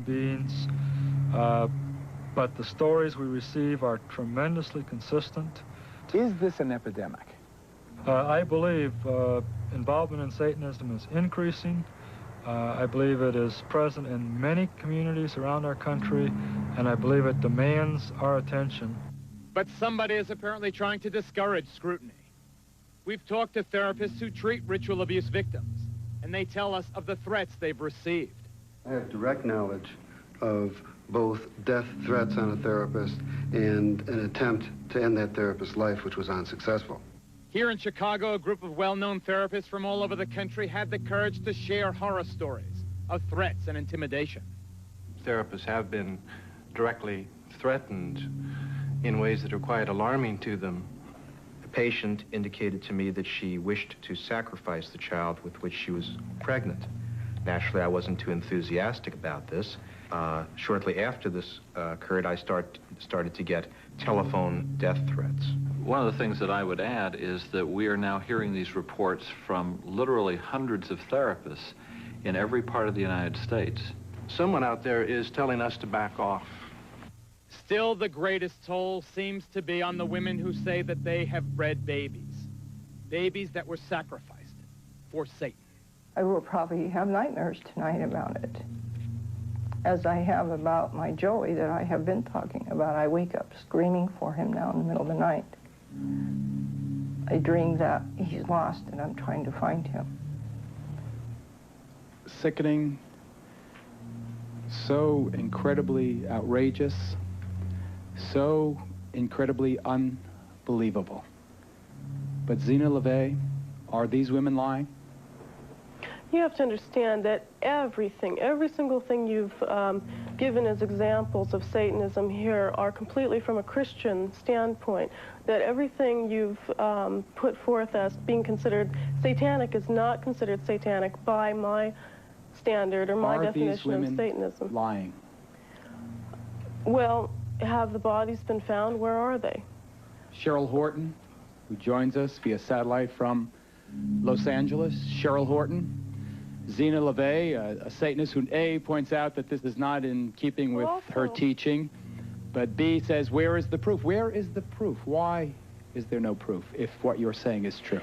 beings, but the stories we receive are tremendously consistent. Is this an epidemic? I believe involvement in Satanism is increasing. I believe it is present in many communities around our country, and I believe it demands our attention. But somebody is apparently trying to discourage scrutiny. We've talked to therapists who treat ritual abuse victims, and they tell us of the threats they've received. I have direct knowledge of both death threats on a therapist and an attempt to end that therapist's life, which was unsuccessful. Here in Chicago, a group of well-known therapists from all over the country had the courage to share horror stories of threats and intimidation. Therapists have been directly threatened in ways that are quite alarming to them. The patient indicated to me that she wished to sacrifice the child with which she was pregnant. Naturally, I wasn't too enthusiastic about this. Shortly after this occurred, I started to get telephone death threats. One of the things that I would add is that we are now hearing these reports from literally hundreds of therapists in every part of the United States. Someone out there is telling us to back off. Still, the greatest toll seems to be on the women who say that they have bred babies. Babies that were sacrificed for Satan. I will probably have nightmares tonight about it, as I have about my Joey that I have been talking about. I wake up screaming for him now in the middle of the night. I dream that he's lost and I'm trying to find him. Sickening, so incredibly outrageous, so incredibly unbelievable. But Zena LeVay, are these women lying? You have to understand that everything, every single thing you've given as examples of Satanism here are completely from a Christian standpoint. That everything you've put forth as being considered satanic is not considered satanic by my standard or my definition of Satanism. Are these women lying? Well, have the bodies been found? Where are they? Cheryl Horton, who joins us via satellite from Los Angeles. Cheryl Horton. Zena LeVay, a Satanist who A, points out that this is not in keeping with her teaching, but B, says, where is the proof? Where is the proof? Why is there no proof if what you're saying is true?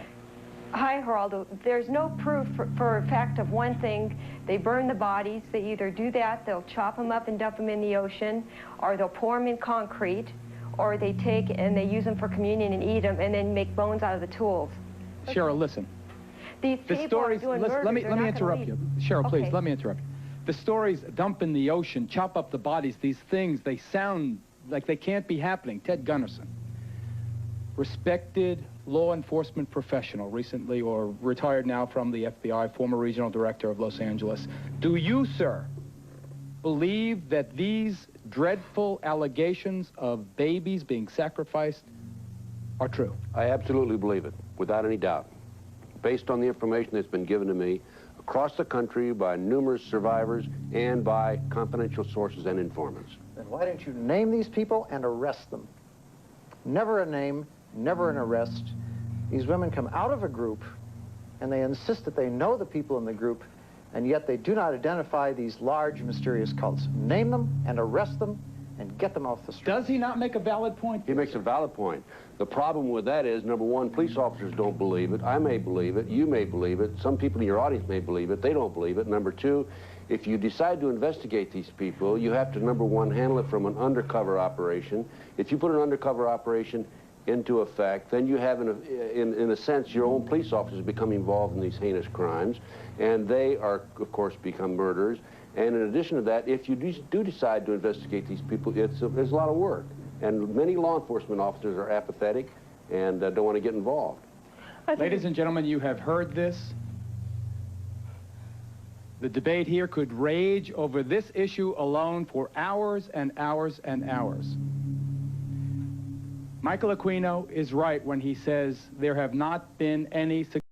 Hi, Geraldo. There's no proof for a fact of one thing. They burn the bodies. They either do that, they'll chop them up and dump them in the ocean, or they'll pour them in concrete, or they take and they use them for communion and eat them and then make bones out of the tools. Cheryl, listen. These people are doing murder. Let me interrupt you. Cheryl, please, let me interrupt you. The stories, dump in the ocean, chop up the bodies, these things, they sound like they can't be happening. Ted Gunnarsson, respected law enforcement professional, recently or retired now from the FBI, former regional director of Los Angeles. Do you, sir, believe that these dreadful allegations of babies being sacrificed are true? I absolutely believe it, without any doubt. Based on the information that's been given to me across the country by numerous survivors and by confidential sources and informants. Then why don't you name these people and arrest them? Never a name, never an arrest. These women come out of a group and they insist that they know the people in the group, and yet they do not identify these large mysterious cults. Name them and arrest them and get them off the street. Does he not make a valid point? He makes a valid point. The problem with that is, number one, police officers don't believe it. I may believe it. You may believe it. Some people in your audience may believe it. They don't believe it. Number two, if you decide to investigate these people, you have to, number one, handle it from an undercover operation. If you put an undercover operation into effect, then you have, in a sense, your own police officers become involved in these heinous crimes, and they are, of course, become murderers. And in addition to that, if you do decide to investigate these people, there's a lot of work. And many law enforcement officers are apathetic and don't want to get involved. Ladies and gentlemen, you have heard this. The debate here could rage over this issue alone for hours and hours and hours. Michael Aquino is right when he says there have not been any